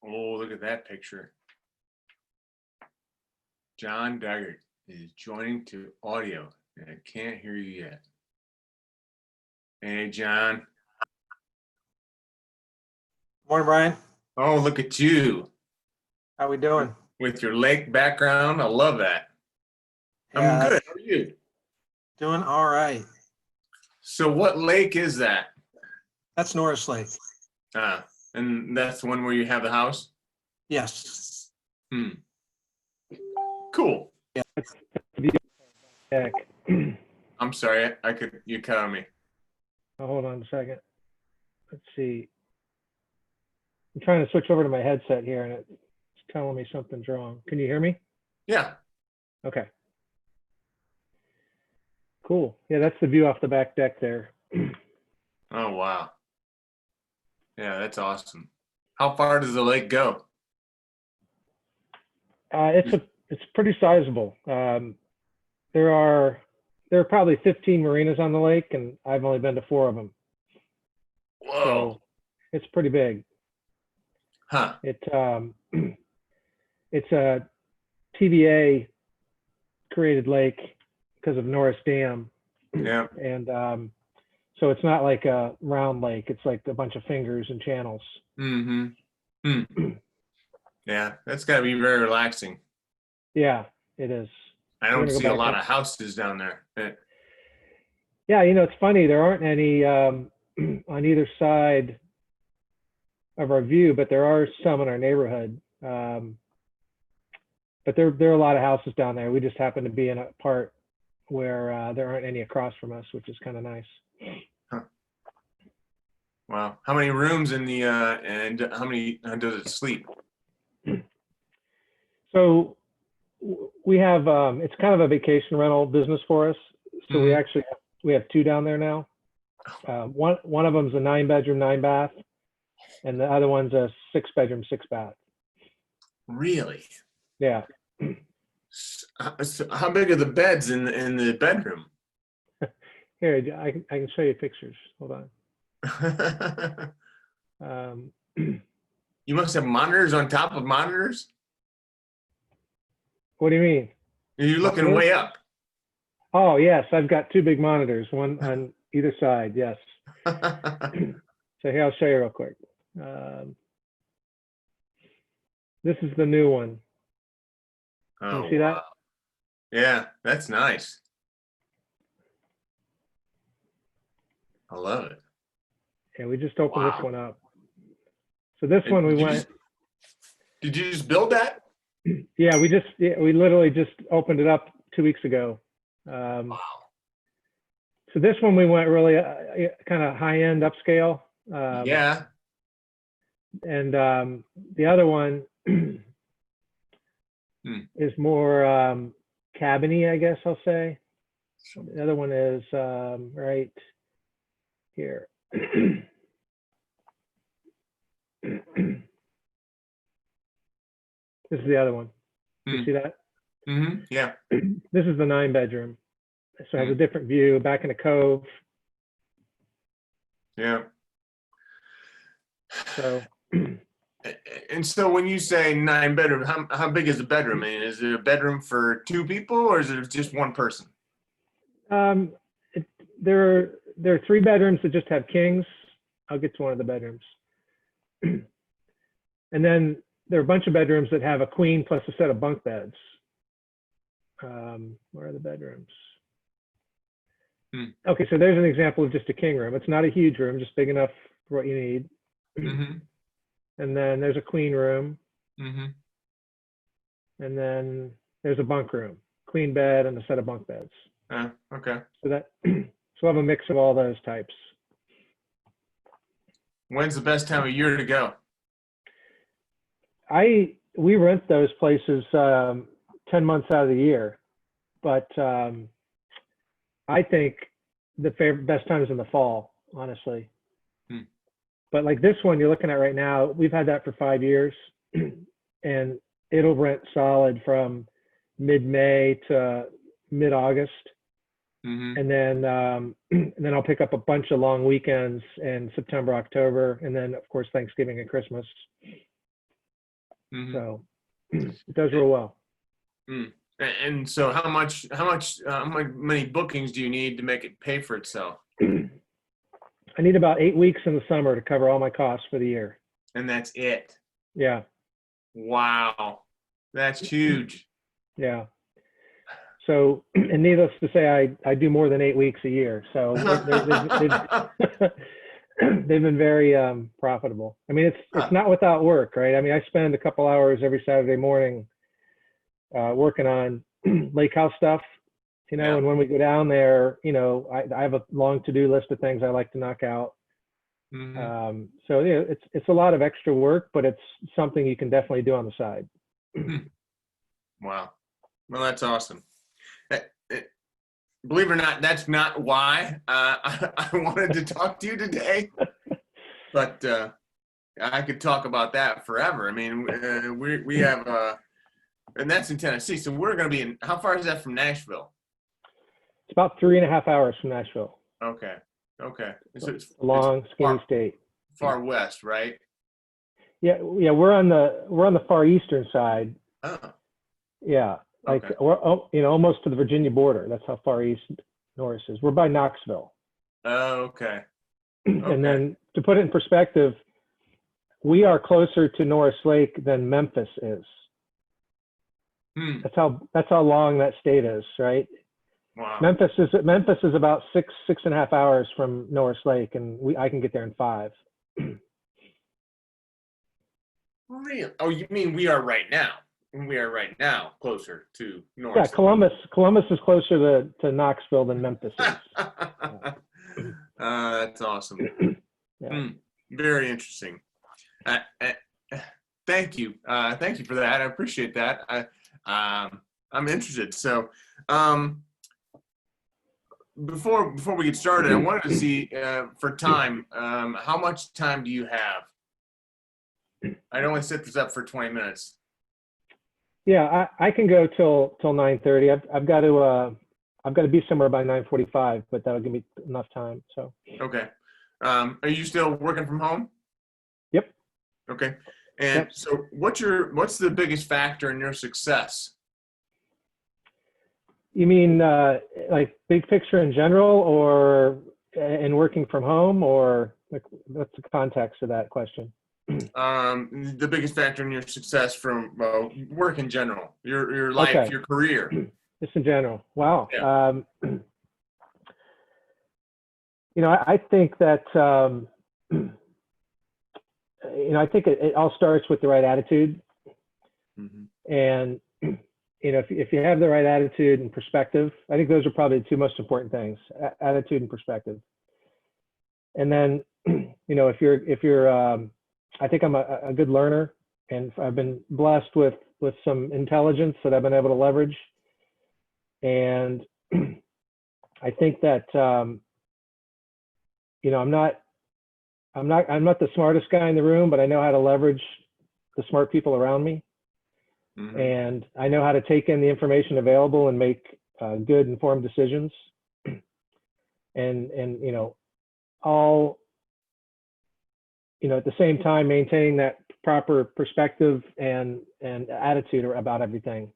Oh, look at that picture. John Dygert is joining to audio, and I can't hear you yet. Hey, John. Morning, Brian. Oh, look at you How we doing? with your lake background. I love that. I'm Yeah, good. How are you? doing all right. So what lake is that? That's Norris Lake. And that's the one where you have the house? Yes. Cool. Yeah. Heck. I'm sorry, you cut on me. Oh, hold on a second. Let's see. I'm trying to switch over to my headset here and it's telling me something's wrong. Can you hear me? Yeah. Okay. Cool. Yeah, that's the view off the back deck there. Oh, wow. Yeah, that's awesome. How far does the lake go? It's pretty sizable. There are probably 15 marinas on the lake, and I've only been to 4 of them. Whoa. So it's pretty big. Huh. It's a TVA created lake because of Norris Dam. Yeah. And so it's not like a round lake. It's like a bunch of fingers and channels. Yeah, that's got to be very relaxing. Yeah, it is. I don't see a lot of houses down there. Yeah, you know, it's funny. There aren't any on either side of our view, but there are some in our neighborhood. But there are a lot of houses down there. We just happen to be in a part where there aren't any across from us, which is kind of nice. Huh. Wow. How many rooms in the and how many does it sleep? So we have it's kind of a vacation rental business for us. So we have 2 down there now. One of them's a 9-bedroom, 9-bath, and the other one's a 6-bedroom, 6-bath. Really? Yeah. So how big are the beds in the bedroom? Here, I can show you pictures. Hold on. You must have monitors on top of monitors. What do you mean? You're looking way up. Oh, yes. I've got 2 big monitors, one on either side. Yes. So here, I'll show you real quick. This is the new one. Can you see that? Yeah, that's nice. I love it. Yeah, we just opened this one up. So this one Did you just build that? Yeah, we literally just opened it up 2 weeks ago. Wow. So this one we went really kind of high-end upscale. Yeah. And the other one is more cabiny, I guess I'll say. The other one is right here. This is the other one. You see that? Yeah. This is the 9-bedroom. So it has a different view back in a cove. Yeah. So. And so when you say 9-bedroom, how big is the bedroom? I mean, is it a bedroom for 2 people or is it just 1 person? There are 3 bedrooms that just have kings. I'll get to one of the bedrooms. And then there are a bunch of bedrooms that have a queen plus a set of bunk beds. Where are the bedrooms? Okay, so there's an example of just a king room. It's not a huge room, just big enough for what you need. And then there's a queen room. And then there's a bunk room, queen bed and a set of bunk beds. Okay. So we'll have a mix of all those types. When's the best time of year to go? We rent those places 10 months out of the year, but I think the best time is in the fall, honestly. But like this one you're looking at right now, we've had that for 5 years, and it'll rent solid from mid-May to mid-August. And then I'll pick up a bunch of long weekends in September, October, and then of course Thanksgiving and Christmas. Mhm. So it does real well. And so how many bookings do you need to make it pay for itself? I need about 8 weeks in the summer to cover all my costs for the year. And that's it. Yeah, Wow. That's huge. yeah. So, and needless to say, I do more than 8 weeks a year. So they've been very profitable. I mean, it's not without work, right? I mean, I spend a couple hours every Saturday morning working on lake house stuff, Yeah. and when we go down there, I have a long to-do list of things I like to knock out. Mhm. So yeah, it's a lot of extra work, but it's something you can definitely do on the side. Wow. Well, that's awesome. Believe it or not, that's not why I wanted to talk to you today, but I could talk about that forever. I mean, we have, and that's in Tennessee. So we're going to be in, how far is that from Nashville? It's about 3.5 hours from Nashville. Okay. Okay. So it's A long, skinny far, state. far west, right? Yeah, we're on the far eastern side. Oh, Yeah, like okay. we're almost to the Virginia border. That's how far east Norris is. We're by Knoxville. Oh, okay. And then to put it in perspective, we are closer to Norris Lake than Memphis is. Hmm. That's how long that state is, right? Wow. Memphis is about 6.5 hours from Norris Lake, and I can get there in 5. Real? Oh, you mean we are right now? We are right now closer to North. Yeah, Columbus is closer to Knoxville than Memphis is. That's awesome. Yeah. Very interesting. Thank you. Thank you for that. I appreciate that. I'm interested. So, before we get started, I wanted to see for time. How much time do you have? I'd only set this up for 20 minutes. Yeah, I can go till 9:30. I've got to be somewhere by 9:45, but that'll give me enough time. So. Okay. Are you still working from home? Yep. Okay. And Yep. so what's the biggest factor in your success? You mean like big picture in general, or in working from home, or like, what's the context of that question? The biggest factor in your success from work in general, your life, Okay. your career. Just in general. Wow. Yeah. I think that I think it all starts with the right attitude. Mm-hmm. And if you have the right attitude and perspective, I think those are probably the two most important things: attitude and perspective. And then, if you're, I think I'm a good learner, and I've been blessed with some intelligence that I've been able to leverage. And I think that I'm not the smartest guy in the room, but I know how to leverage the smart people around me. Mm-hmm. And I know how to take in the information available and make good informed decisions. And all at the same time maintaining that proper perspective and attitude about everything.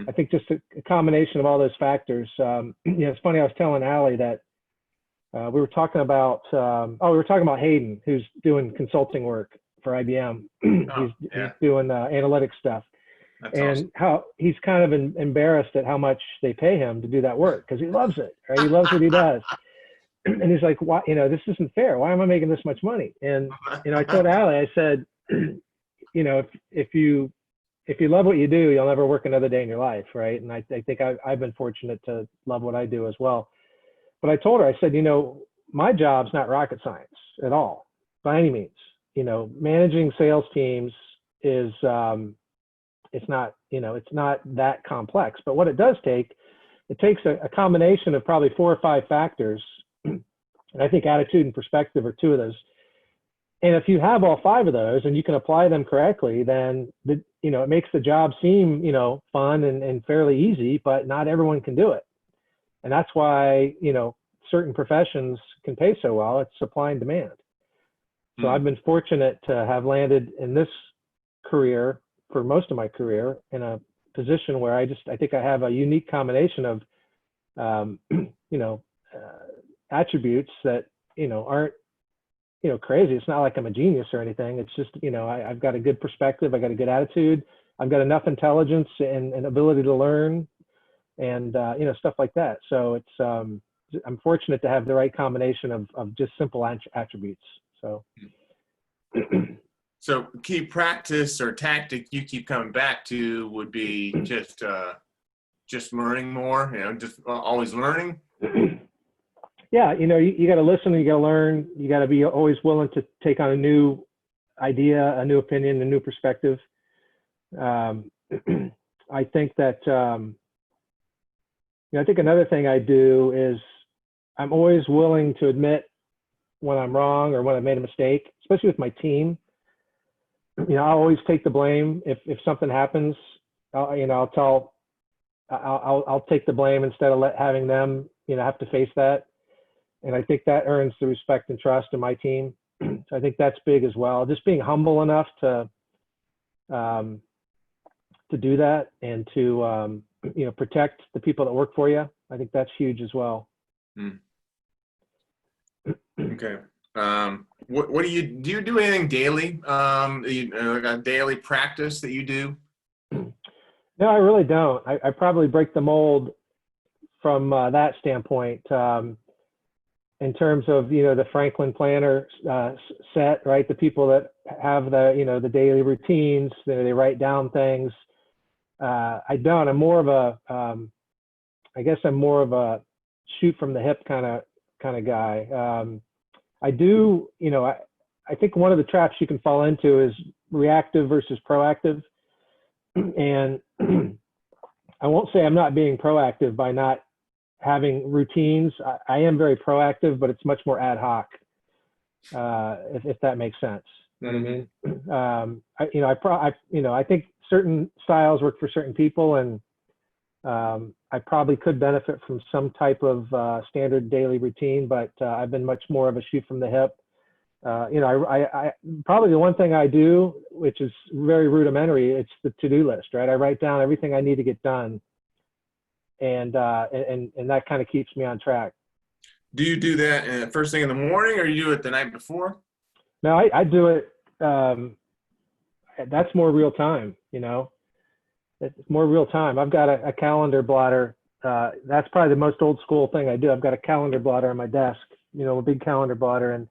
I think just a combination of all those factors. It's funny. I was telling Allie that we were talking about Hayden, who's doing consulting work for IBM. He's doing analytics stuff. That's and awesome. how he's kind of embarrassed at how much they pay him to do that work, because he loves it, right? He loves what he does. And he's like, why, this isn't fair. Why am I making this much money? And, I told Allie, I said, if you love what you do, you'll never work another day in your life. Right. And I think I've been fortunate to love what I do as well. But I told her, I said, my job's not rocket science at all, by any means. Managing sales teams is, it's not that complex. But what it does take, it takes a combination of probably 4 or 5 factors. And I think attitude and perspective are 2 of those. And if you have all 5 of those and you can apply them correctly, then it makes the job seem, fun and fairly easy, but not everyone can do it. And that's why, certain professions can pay so well. It's supply and demand. So I've been fortunate to have landed in this career, for most of my career, in a position where I think I have a unique combination of, you know, attributes that, you know, aren't, you know, crazy. It's not like I'm a genius or anything. It's just, you know, I've got a good perspective. I got a good attitude. I've got enough intelligence and ability to learn and, you know, stuff like that. So it's, I'm fortunate to have the right combination of just simple attributes. So. So key practice or tactic you keep coming back to would be just learning more, you know, just always learning. Yeah, you know, you got to listen, you got to learn, you got to be always willing to take on a new idea, a new opinion, a new perspective. I think that, you know, I think another thing I do is I'm always willing to admit when I'm wrong or when I've made a mistake, especially with my team. You know, I'll always take the blame if something happens. You know, I'll take the blame instead of having them, you know, have to face that. And I think that earns the respect and trust in my team. So I think that's big as well. Just being humble enough to do that and to you know, protect the people that work for you. I think that's huge as well. Okay. What do you do anything daily? Like a daily practice that you do? No, I really don't. I probably break the mold from that standpoint. In terms of, you know, the Franklin planner set, right? The people that have the, you know, the daily routines, they write down things. I don't. I'm more of a, I guess I'm more of a shoot from the hip kind of guy. I do, you know, I think one of the traps you can fall into is reactive versus proactive. And I won't say I'm not being proactive by not having routines. I am very proactive, but it's much more ad hoc, if that makes sense. You know what I mean? You know, I think certain styles work for certain people, and I probably could benefit from some type of standard daily routine, but I've been much more of a shoot from the hip. You know, I probably the one thing I do, which is very rudimentary, it's the to-do list, right? I write down everything I need to get done. And that kind of keeps me on track. Do you do that first thing in the morning, or you do it the night before? No, I do it. That's more real time. You know, it's more real time. I've got a calendar blotter. That's probably the most old school thing I do. I've got a calendar blotter on my desk. You know, a big calendar blotter, and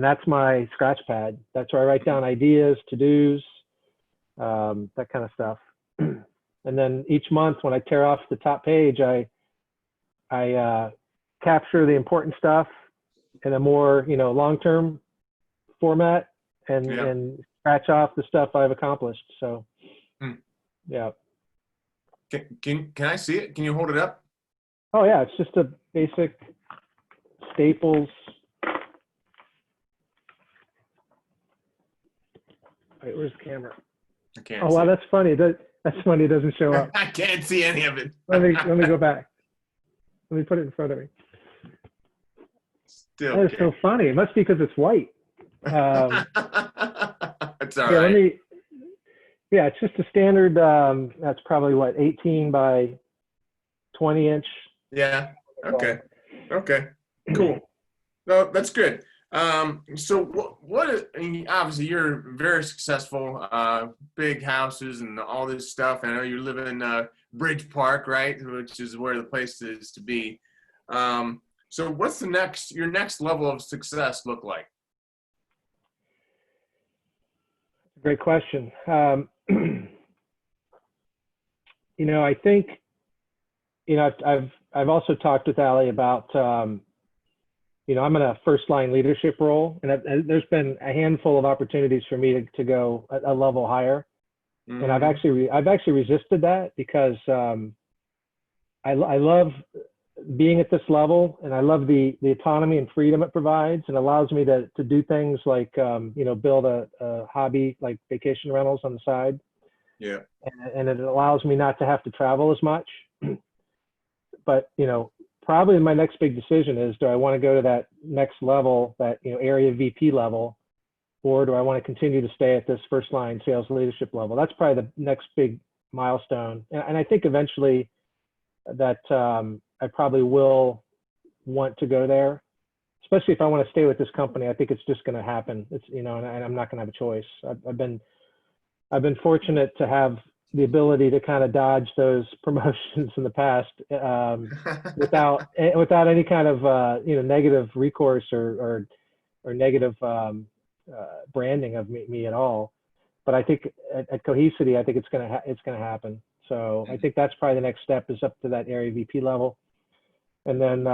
that's my scratch pad. That's where I write down ideas, to-dos, that kind of stuff. And then each month when I tear off the top page, I capture the important stuff in a more, you know, long-term format and scratch off the stuff I've accomplished. So, yeah. Can I see it? Can you hold it up? Oh yeah, it's just a basic Staples. Wait, where's the camera? I can't. Oh wow, that's funny. That's funny. It doesn't show up. I can't see any of it. Let me go back. Let me put it in front of me. Still That is so funny. It must be because it's white. It's all Yeah, right. yeah, it's just a standard. That's probably what, 18 by 20 inch. Yeah. Okay. Okay. Cool. No, that's good. So I mean, obviously you're very successful, big houses and all this stuff. I know you live in Bridge Park, right? Which is where the place is to be. So what's your next level of success look like? Great question. You know, I think, you know, I've also talked with Ali about, you know, I'm in a first line leadership role, and there's been a handful of opportunities for me to go a level higher. And I've actually resisted that because I love being at this level, and I love the autonomy and freedom it provides, and allows me to do things like you know, build a hobby like vacation rentals on the side. Yeah. And it allows me not to have to travel as much. But you know, probably my next big decision is, do I want to go to that next level, that, you know, area VP level, or do I want to continue to stay at this first line sales leadership level? That's probably the next big milestone. And I think eventually that I probably will want to go there, especially if I want to stay with this company. I think it's just going to happen. It's, you know, and I'm not going to have a choice. I've been fortunate to have the ability to kind of dodge those promotions in the past without any kind of you know, negative recourse or negative branding of me at all. But I think at Cohesity, I think it's gonna happen. So I think that's probably the next step, is up to that area VP level. And then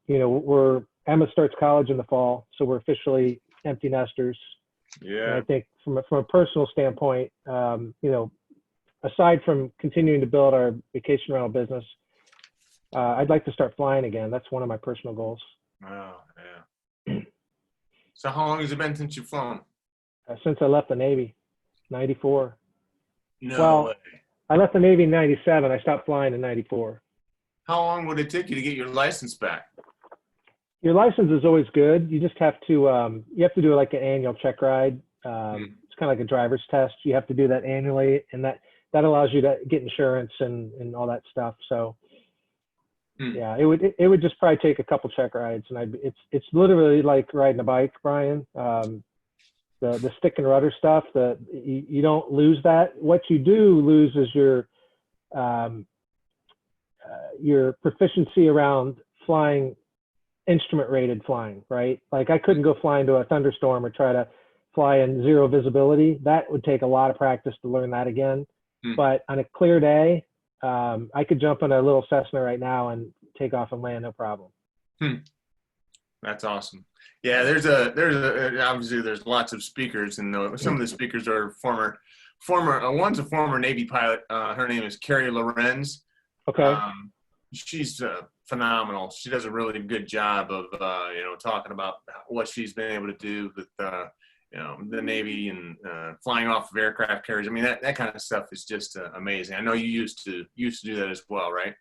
you know, Emma starts college in the fall, so we're officially empty nesters. Yeah. And I think from a personal standpoint, you know, aside from continuing to build our vacation rental business, I'd like to start flying again. That's one of my personal goals. Oh, yeah. So how long has it been since you've flown? Since I left the Navy, 94. No Well, way. I left the Navy in 97. I stopped flying in 94. How long would it take you to get your license back? Your license is always good. You just have to, you have to do like an annual check ride. It's kind of like a driver's test. You have to do that annually, and that allows you to get insurance and all that stuff. So yeah, it would just probably take a couple check rides, and it's literally like riding a bike, Brian. The stick and rudder stuff, you don't lose that. What you do lose is your proficiency around flying, instrument rated flying, right? Like I couldn't go fly into a thunderstorm or try to fly in zero visibility. That would take a lot of practice to learn that again. But on a clear day, I could jump in a little Cessna right now and take off and land, no problem. That's awesome. Yeah, there's obviously there's lots of speakers, and some of the speakers are former one's a former Navy pilot. Her name is Carrie Lorenz. Okay. She's phenomenal. She does a really good job of you know, talking about what she's been able to do with you know, the Navy and flying off of aircraft carriers. I mean, that kind of stuff is just amazing. I know you used to do that as well, right?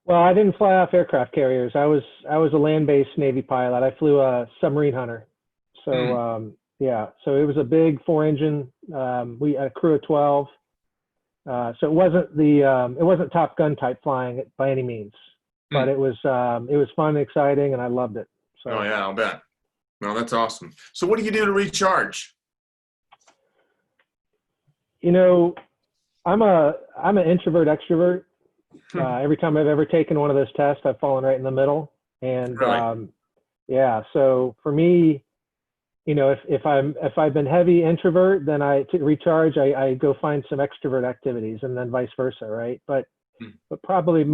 Well, I didn't fly off aircraft carriers. I was a land-based Navy pilot. I flew a submarine hunter. So yeah, so it was a big 4-engine. We had a crew of 12. So it wasn't Top Gun type flying by any means, but it was fun and exciting, and I loved it. So. Oh yeah, I'll bet. No, that's awesome. So what do you do to recharge? You know, I'm an introvert extrovert. Every time I've ever taken one of those tests, I've fallen right in the middle. And Really? yeah, so for me, you know, if I've been heavy introvert, then to recharge, I go find some extrovert activities, and then vice versa, right? But probably you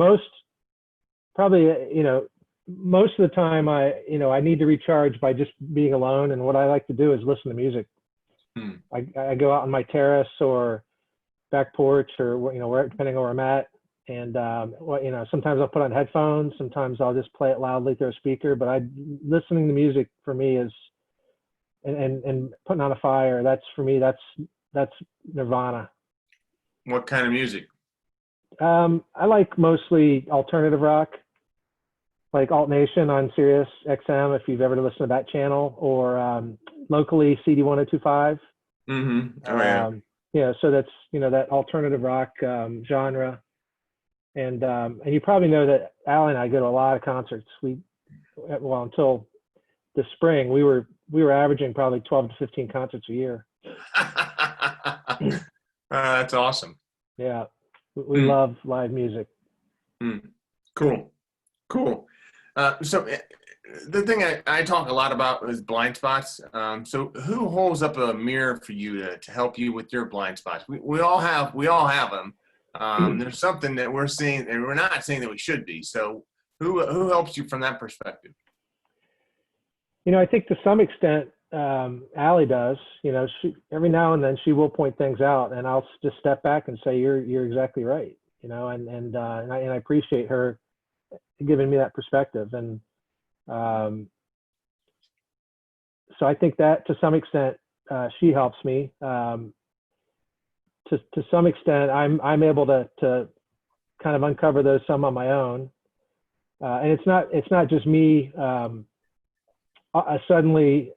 know, most of the time I need to recharge by just being alone. And what I like to do is listen to music. I go out on my terrace or back porch, or, you know, depending on where I'm at. And you know, sometimes I'll put on headphones. Sometimes I'll just play it loudly through a speaker. But listening to music for me is, and putting on a fire. That's for me. That's nirvana. What kind of music? I like mostly alternative rock, like Alt Nation on Sirius XM, if you've ever listened to that channel, or locally CD 102.5. Oh yeah. Yeah, so that's, you know, that alternative rock genre. And you probably know that Allie and I go to a lot of concerts. Well, until the spring, we were averaging probably 12 to 15 concerts a year. That's awesome. Yeah, we love live music. Cool. So the thing I talk a lot about is blind spots. So who holds up a mirror for you to help you with your blind spots? We all have them. There's something that we're seeing, and we're not saying that we should be. So who helps you from that perspective? You know, I think to some extent, Allie does. You know, she every now and then she will point things out, and I'll just step back and say, "You're exactly right." You know, and I appreciate her giving me that perspective. And so I think that to some extent she helps me. To some extent, I'm able to kind of uncover some on my own, and it's not just me suddenly,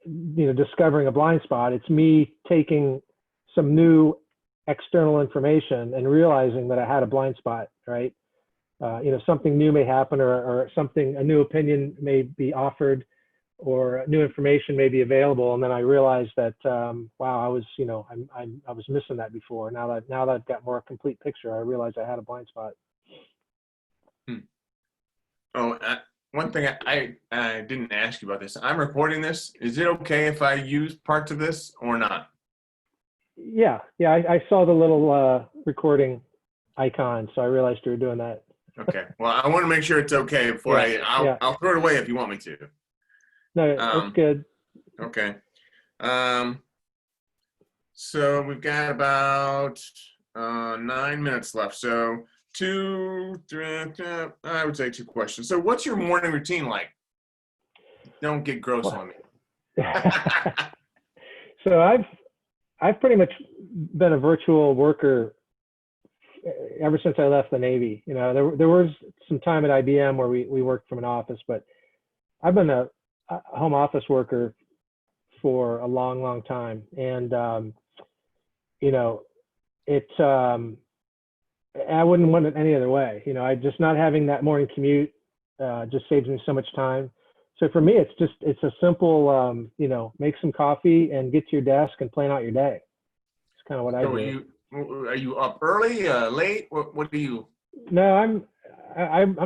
discovering a blind spot. It's me taking some new external information and realizing that I had a blind spot, right? Something new may happen, or a new opinion may be offered, or new information may be available, and then I realized that wow, I was missing that before. Now that I've got more complete picture, I realized I had a blind spot. Oh, one thing I didn't ask you about this. I'm recording this. Is it okay if I use parts of this or not? Yeah, I saw the little recording icon, so I realized you were doing that. Okay. Well, I want to make sure it's okay before I'll throw it away if you want me to. No, that's good. Okay. So we've got about 9 minutes left. So I would say 2 questions. So what's your morning routine like? Don't get gross on me. So I've pretty much been a virtual worker ever since I left the Navy. There was some time at IBM where we worked from an office, but I've been a home office worker for a long, long time. And, I wouldn't want it any other way. I just not having that morning commute just saves me so much time. So for me, it's a simple, make some coffee and get to your desk and plan out your day. It's kind of what I do. Are you up early, late? What do you? No, I'm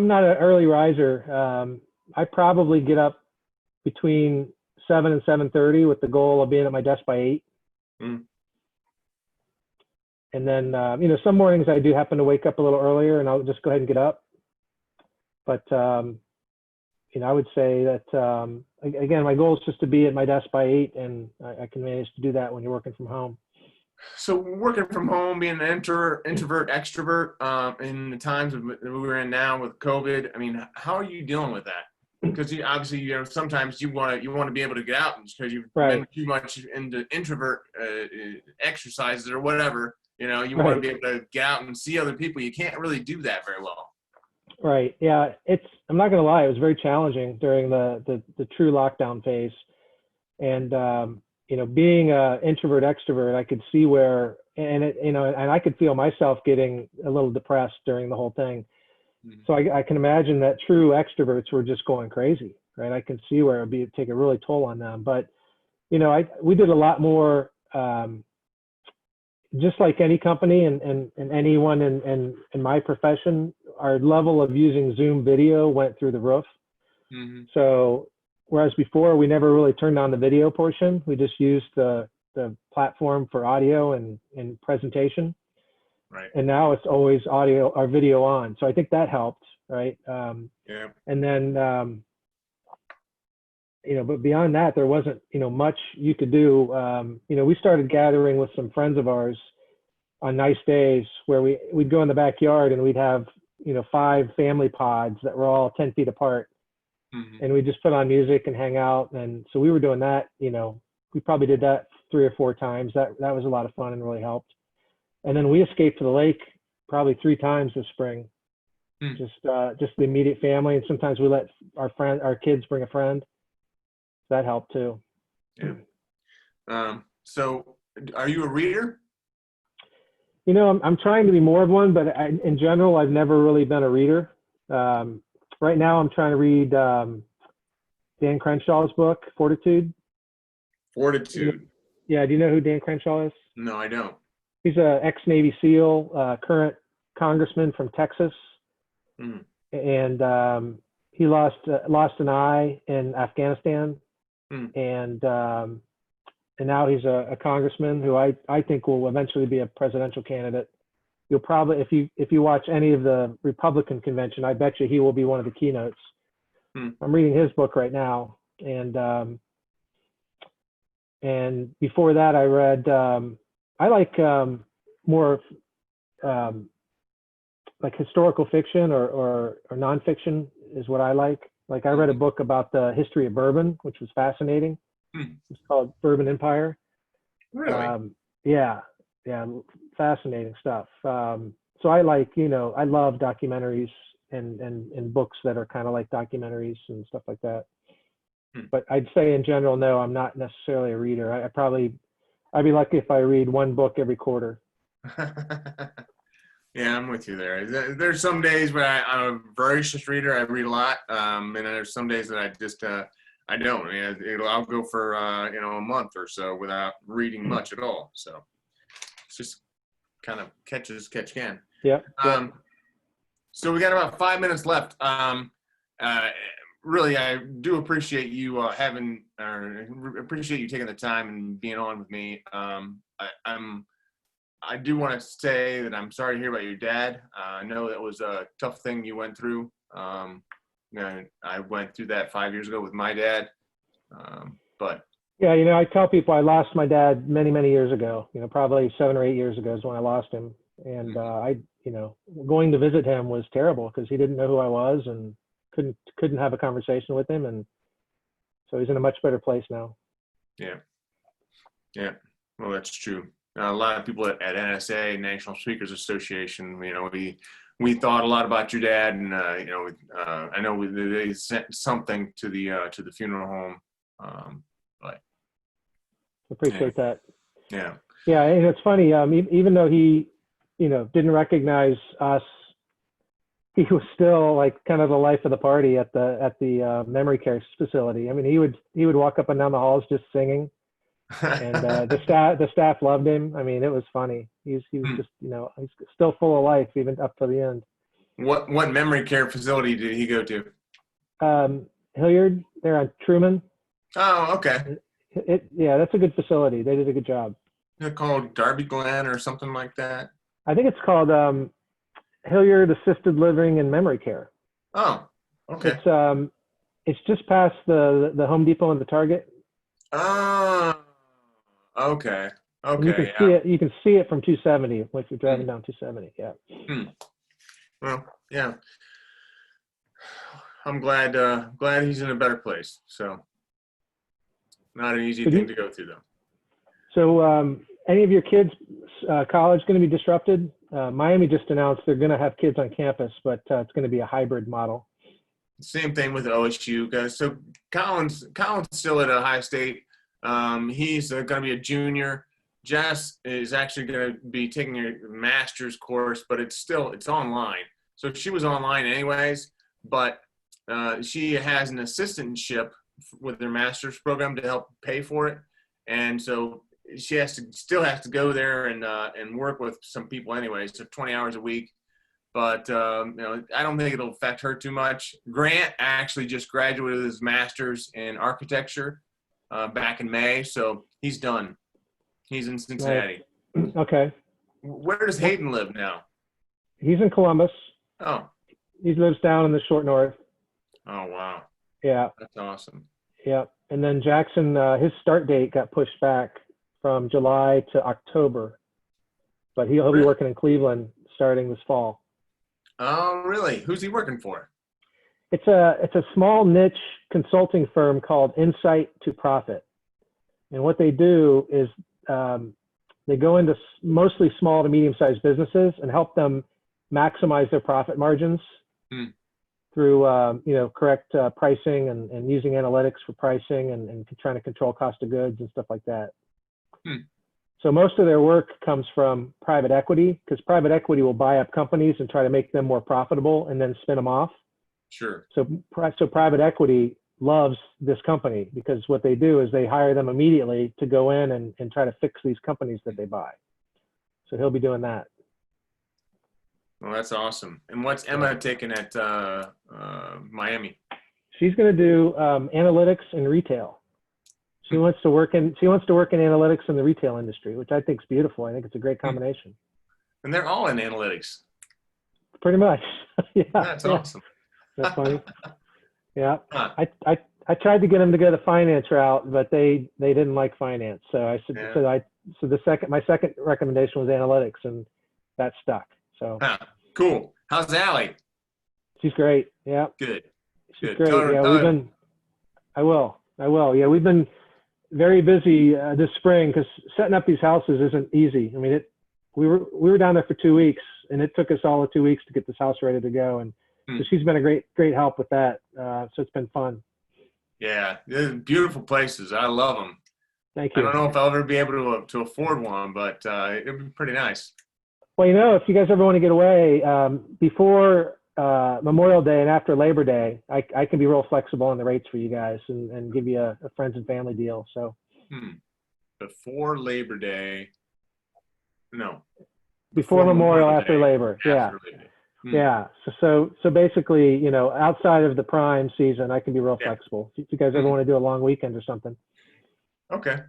not an early riser. I probably get up between 7 and 7:30 with the goal of being at my desk by 8. Mm. And then, some mornings I do happen to wake up a little earlier and I'll just go ahead and get up. But, I would say that, again, my goal is just to be at my desk by 8, and I can manage to do that when you're working from home. So working from home, being an introvert, extrovert, in the times that we're in now with COVID, I mean, how are you dealing with that? Because obviously, sometimes you want to be able to get out because you've been too much into introvert exercises or whatever. You want to be able to get out and see other people. You can't really do that very well. Right. Yeah. I'm not going to lie. It was very challenging during the true lockdown phase. And, being an introvert extrovert, I could see where, and I could feel myself getting a little depressed during the whole thing. Mm-hmm. So I can imagine that true extroverts were just going crazy, right? I can see where it'd take a really toll on them. But, we did a lot more, just like any company and anyone in my profession, our level of using Zoom video went through the roof. Mm-hmm. So whereas before we never really turned on the video portion, we just used the platform for audio and presentation. Right. And now it's always audio or video on. So I think that helped, right? Yeah. And then, but beyond that, there wasn't, much you could do. We started gathering with some friends of ours on nice days where we'd go in the backyard and we'd have, 5 family pods that were all 10 feet apart. Mm-hmm. And we just put on music and hang out. And so we were doing that, we probably did that 3 or 4 times. That was a lot of fun and really helped. And then we escaped to the lake probably 3 times this spring. Just the immediate family. And sometimes we let our kids bring a friend. That helped too. Yeah. So are you a reader? I'm trying to be more of one, but in general, I've never really been a reader. Right now I'm trying to read Dan Crenshaw's book, Fortitude. Fortitude. Yeah. Do you know who Dan Crenshaw is? No, I don't. He's a ex-Navy SEAL, current congressman from Texas. Mm. And he lost an eye in Afghanistan. Mm. And now he's a congressman who I think will eventually be a presidential candidate. You'll probably, if you watch any of the Republican convention, I bet you he will be one of the keynotes. I'm reading his book right now. And before that I read, I like more like historical fiction or nonfiction is what I like. Like I read a book about the history of bourbon, which was fascinating. It's called Bourbon Empire. Really? Yeah, fascinating stuff. So I like, I love documentaries and books that are kind of like documentaries and stuff like that. But I'd say in general, no, I'm not necessarily a reader. I'd be lucky if I read one book every quarter. Yeah, I'm with you there. There's some days where I'm a voracious reader. I read a lot, and then there's some days that I just I don't. I mean, I'll go for a month or so without reading much at all. So it's just kind of catch can. Yeah. So we got about 5 minutes left. Really, I do appreciate you appreciate you taking the time and being on with me. I do want to say that I'm sorry to hear about your dad. I know that was a tough thing you went through. And I went through that 5 years ago with my dad. But yeah, I tell people I lost my dad many, many years ago. Probably 7 or 8 years ago is when I lost him. And going to visit him was terrible because he didn't know who I was and couldn't have a conversation with him. And so he's in a much better place now. Yeah. Well, that's true. A lot of people at NSA, National Speakers Association, we thought a lot about your dad, and I know they sent something to the funeral home, but Appreciate that. Yeah. Yeah, and it's funny. Even though he, didn't recognize us, he was still like kind of the life of the party at the memory care facility. I mean, he would walk up and down the halls just singing. And the staff loved him. I mean, it was funny. He was just, he's still full of life even up to the end. What memory care facility did he go to? Hilliard, they're on Truman. Oh, okay. Yeah, that's a good facility. They did a good job. They're called Darby Glen or something like that. I think it's called Hilliard Assisted Living and Memory Care. Oh, okay. It's just past the Home Depot and the Target. Oh, okay. Okay. You can see it. You can see it from 270 if you're driving down 270. Yeah. Well, yeah. I'm glad he's in a better place. So, not an easy thing to go through, though. So, any of your kids' college going to be disrupted? Miami just announced they're going to have kids on campus, but it's going to be a hybrid model. Same thing with OSU, guys. So Colin's still at Ohio State. He's going to be a junior. Jess is actually going to be taking a master's course, but it's online. So she was online anyways, but she has an assistantship with their master's program to help pay for it. And so she still has to go there and work with some people anyway. So 20 hours a week. But I don't think it'll affect her too much. Grant actually just graduated with his master's in architecture back in May, so he's done. He's in Cincinnati. Right. Okay. Where does Hayden live now? He's in Columbus. Oh. He lives down in the short north. Oh, wow. Yeah. That's awesome. Yeah. And then Jackson, his start date got pushed back from July to October, but he'll be working in Cleveland starting this fall. Oh, really? Who's he working for? It's a small niche consulting firm called Insight to Profit. And what they do is they go into mostly small to medium-sized businesses and help them maximize their profit margins through correct pricing and using analytics for pricing and trying to control cost of goods and stuff like that. So most of their work comes from private equity, because private equity will buy up companies and try to make them more profitable and then spin them off. Sure. So private equity loves this company because what they do is they hire them immediately to go in and try to fix these companies that they buy. So he'll be doing that. Well, that's awesome. And what's Emma taking at Miami? She's going to do analytics and retail. She wants to work in analytics in the retail industry, which I think is beautiful. I think it's a great combination. And they're all in analytics. Pretty much. Yeah. That's awesome. That's funny. Yeah. I tried to get them to go the finance route, but they didn't like finance. So I said, my second recommendation was analytics, and that stuck. So cool. How's Allie? She's great. Yeah. Good. She's great. Yeah, I will. Yeah, we've been very busy this spring because setting up these houses isn't easy. I mean, we were down there for 2 weeks, and it took us all of 2 weeks to get this house ready to go. And so she's been a great help with that. So it's been fun. Yeah, they're beautiful places. I love them. Thank I you. don't know if I'll ever be able to afford one, but it'd be pretty nice. Well, if you guys ever want to get away, before Memorial Day and after Labor Day, I can be real flexible on the rates for you guys and give you a friends and family deal. So Before Labor Day, no. before Memorial, after Day, Labor. Yeah. Labor Day. Yeah. So basically, outside of the prime season, I can be real Yeah. flexible. If you guys ever want to do a long weekend or something. Okay.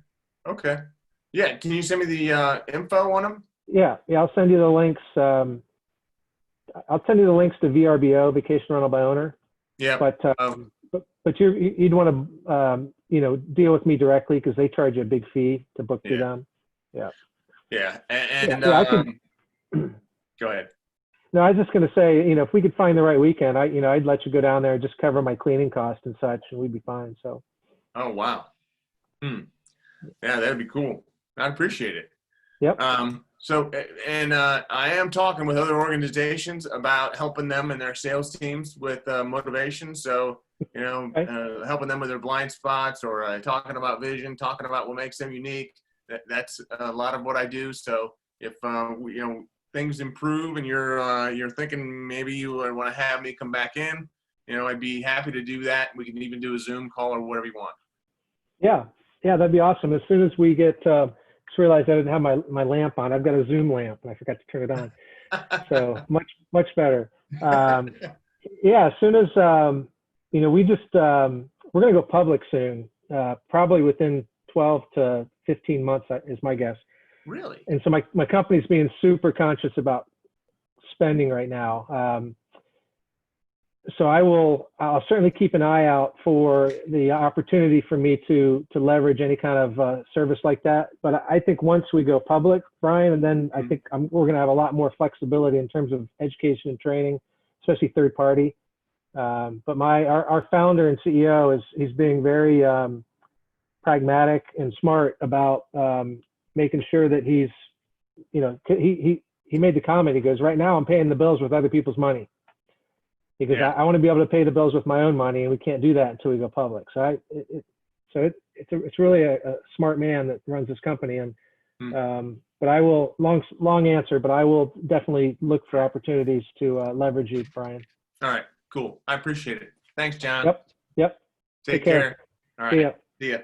Yeah. Can you send me the info on them? Yeah. I'll send you the links. I'll send you the links to VRBO, Vacation Rental by Owner. Yeah. But you'd want to deal with me directly because they charge you a big fee to book through them. Yeah. Yeah. And I could. Go ahead. No, I was just going to say, if we could find the right weekend, I'd let you go down there and just cover my cleaning costs and such, and we'd be fine. So. Oh wow. Yeah, that'd be cool. I'd appreciate it. Yep. So, I am talking with other organizations about helping them and their sales teams with motivation. So, helping them with their blind spots or talking about vision, talking about what makes them unique. That's a lot of what I do. So, if things improve and you're thinking maybe you would want to have me come back in, I'd be happy to do that. We can even do a Zoom call or whatever you want. Yeah, that'd be awesome. As soon as we get, just realized I didn't have my lamp on. I've got a Zoom lamp and I forgot to turn it on. So much better. Yeah, as soon as we just we're going to go public soon, probably within 12 to 15 months is my guess. Really? And so my company's being super conscious about spending right now. So I'll certainly keep an eye out for the opportunity for me to leverage any kind of service like that. But I think once we go public, Brian, and then I think we're going to have a lot more flexibility in terms of education and training, especially third party. But our founder and CEO he's being very pragmatic and smart about making sure that he's, he made the comment. He goes, right now I'm paying the bills with other people's money. Because I want to be able to pay the bills with my own money, and we can't do that until we go public. So it's really a smart man that runs this company. And but I will long answer, but I will definitely look for opportunities to leverage you, Brian. All right, cool. I appreciate it. Thanks, John. Yep. Take care. All right. See ya. See ya.